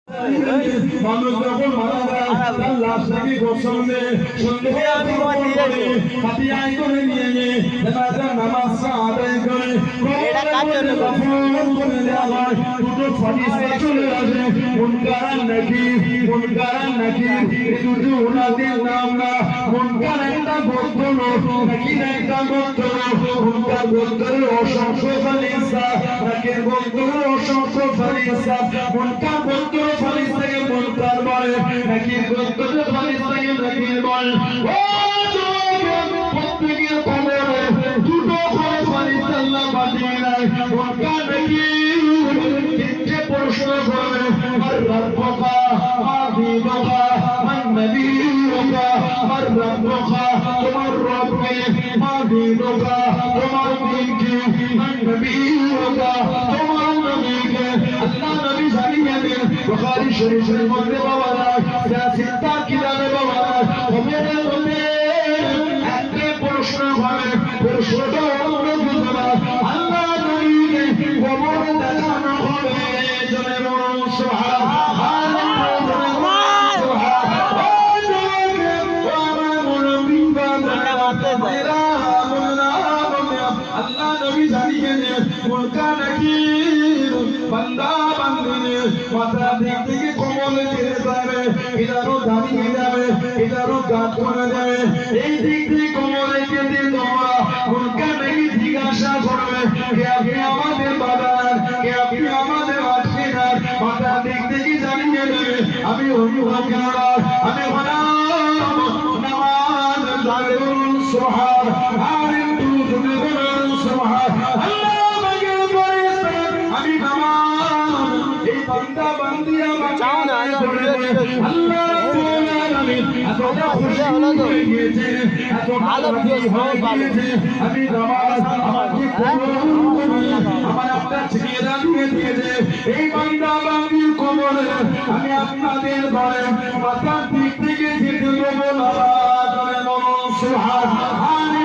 মানুষ যখন মারা যায় তার লাশটাকে গোসল দিয়ে হাতিয়ায় করে নিয়ে গিয়ে জানাজার নামাজটা আদায় করে করে দেওয়া হয়। দুটো ফরিস্তা চলে আসে, মুনকার নাকির এই দুটো ওনাদের নাম না। মুনকার একটা গোত্র, নাকির একটা গোত্র। মুনকার গোত্রের অসংখ্য ফরিস্তা, নাকির গোত্রের অসংখ্য ফরিস্তা। মুনকার গোত্র ফরিস্তাকে মুনকার বলে, নাকির গোত্রের ফরিস্তাকে নাকির বলে। ও প্রত্যেকের কবরে দুটো করে ফরিস্তা আল্লাহ পাঠিয়ে দেয়। মুনকার নাকির তিনটে প্রশ্ন করে, আর রব্বুকা মা দীনুকা মান নবিয়ুকা, আর রব্বুকা তোমার রবকে, মা দীনুকা তোমার দিন কি, মান নবিয়ুকা তোমার নবীকে। আল্লাহ নবী জানিয়ে দেন বুখারী শরীফের মধ্যে বাবা যা চিন্তা কিতাবে বাবা কবরের মধ্যে একটা প্রশ্ন হবে, প্রশ্নটা অন্য কিছু না, আল্লাহ নবীকে কবরে দেখানো হবে। জনে বলুন সুবহানাল্লাহ। আল্লাহ নবী জানিয়ে দেন মুনকার নাকির বান্দা বান্দিনে মাথা দিক থেকে কবরে ছেড়ে যাবে, এটারও দাঁড়িয়ে যাবে, এটারও কাজ করে যাবে। এই দিক থেকে কবরে যেতে তোমরা মুনকার নাকির জিজ্ঞাসা করবে, কে আপনি আমাদের বাবার, কে আপনি আমাদের আত্মীয়ার। মাথা দিক থেকে জানিয়ে দেবে আমি অভিভাবক, আমি হলাম নামাজ জাগরণ সোহার। আর একটু জুড়ে বলুন সোহার। আল্লাহ আমাকে বলেছেন আমি নামাজ, এই বান্দা বান্দি আমাকে আল্লাহ রাব্বুল আলামিন এতটা খুশি হয়ে গিয়েছে, এতটা রাজি হয়ে গিয়েছে। আমি নামাজ আমাকে আমার একটা ছেলেরা দিয়ে দিয়েছে। এই বান্দা বান্দির কবরে আমি আপনাদের ঘরে মাথার দিক থেকে যেতে দেবো না। সুবহানাল্লাহ।